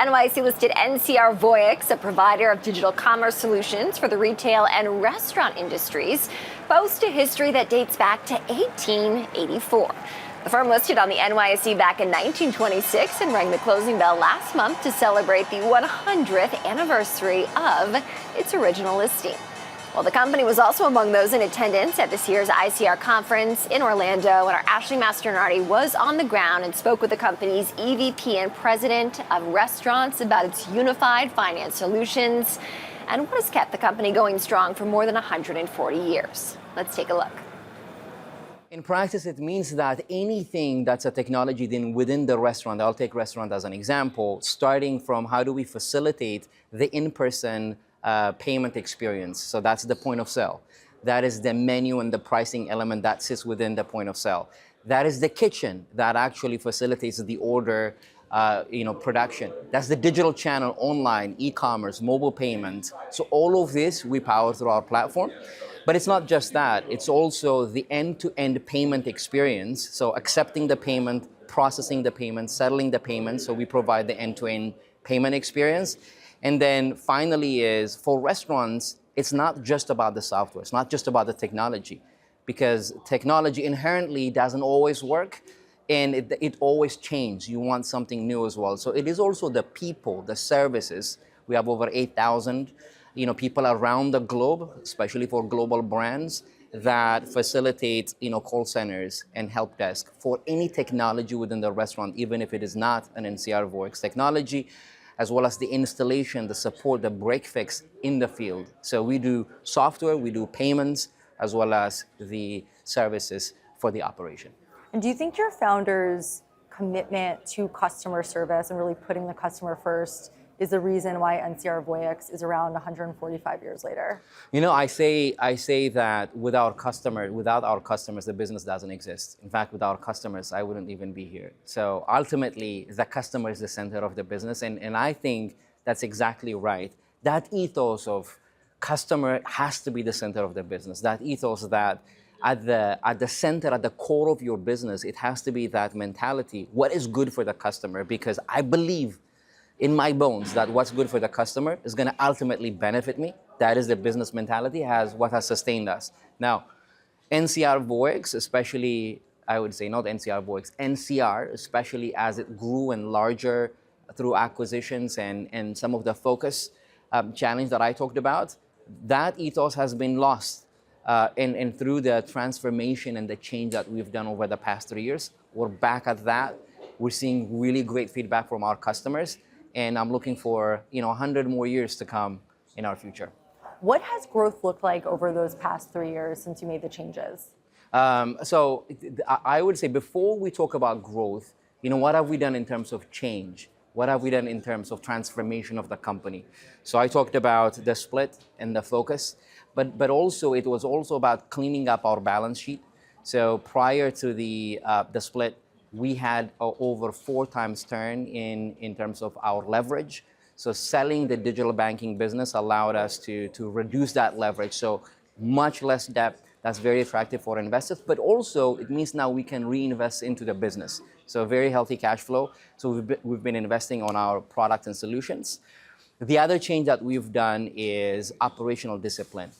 NYSE-listed NCR Voyix, a provider of digital commerce solutions for the retail and restaurant industries, boasts a history that dates back to 1884. The firm listed on the NYSE back in 1926 and rang the closing bell last month to celebrate the 100th anniversary of its original listing. Well, the company was also among those in attendance at this year's ICR conference in Orlando, and our Ashley Mastronardi was on the ground and spoke with the company's EVP and president of restaurants about its unified finance solutions and what has kept the company going strong for more than 140 years. Let's take a look. In practice, it means that anything that's a technology then within the restaurant, I'll take restaurant as an example, starting from how do we facilitate the in-person payment experience. So that's the point of sale. That is the menu and the pricing element that sits within the point of sale. That is the kitchen that actually facilitates the order production. That's the digital channel, online, e-commerce, mobile payment. So all of this we power through our platform. But it's not just that. It's also the end-to-end payment experience. So accepting the payment, processing the payment, settling the payment. So we provide the end-to-end payment experience. And then finally is for restaurants, it's not just about the software. It's not just about the technology, because technology inherently doesn't always work and it always changes. You want something new as well. So it is also the people, the services. We have over 8,000 people around the globe, especially for global brands, that facilitate call centers and help desk for any technology within the restaurant, even if it is not an NCR Voyix technology, as well as the installation, the support, the break fix in the field. So we do software, we do payments, as well as the services for the operation. And do you think your founders' commitment to customer service and really putting the customer first is the reason why NCR Voyix is around 145 years later? I say that without our customers, the business doesn't exist. In fact, without our customers, I wouldn't even be here. So ultimately, the customer is the center of the business, and I think that's exactly right. That ethos of customer has to be the center of the business. That ethos that at the center, at the core of your business, it has to be that mentality. What is good for the customer? Because I believe in my bones that what's good for the customer is going to ultimately benefit me. That is the business mentality, what has sustained us. Now, NCR Voyix, especially, I would say not NCR Voyix, NCR, especially as it grew and larger through acquisitions and some of the focus challenge that I talked about, that ethos has been lost. And through the transformation and the change that we've done over the past 3 years, we're back at that. We're seeing really great feedback from our customers. And I'm looking for 100 more years to come in our future. What has growth looked like over those past 3 years since you made the changes? So I would say before we talk about growth, what have we done in terms of change? What have we done in terms of transformation of the company? So I talked about the split and the focus, but also it was also about cleaning up our balance sheet. So prior to the split, we had over 4 times turn in terms of our leverage. So selling the digital banking business allowed us to reduce that leverage. So much less debt. That's very attractive for investors, but also it means now we can reinvest into the business. So very healthy cash flow. So we've been investing on our products and solutions. The other change that we've done is operational discipline.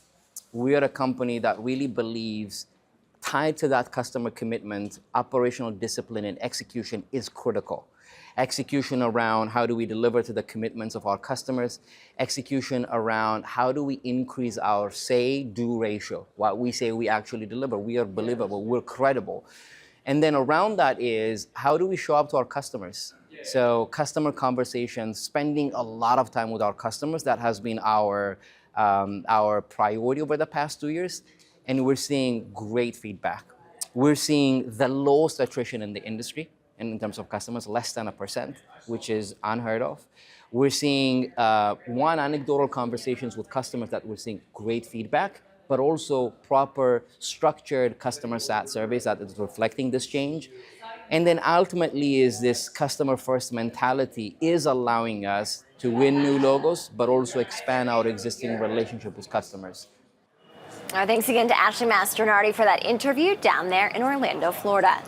We are a company that really believes tied to that customer commitment, operational discipline and execution is critical. Execution around how do we deliver to the commitments of our customers, execution around how do we increase our say-do ratio. What we say we actually deliver. We are believable, we're credible. And then around that is how do we show up to our customers? So customer conversations, spending a lot of time with our customers, that has been our priority over the past 2 years. And we're seeing great feedback. We're seeing the lowest attrition in the industry in terms of customers, less than 1%, which is unheard of. We're seeing anecdotal conversations with customers that we're seeing great feedback, but also proper structured customer sat surveys that is reflecting this change. And then ultimately is this customer first mentality is allowing us to win new logos, but also expand our existing relationship with customers. Thanks again to Ashley Mastronardi for that interview down there in Orlando, Florida.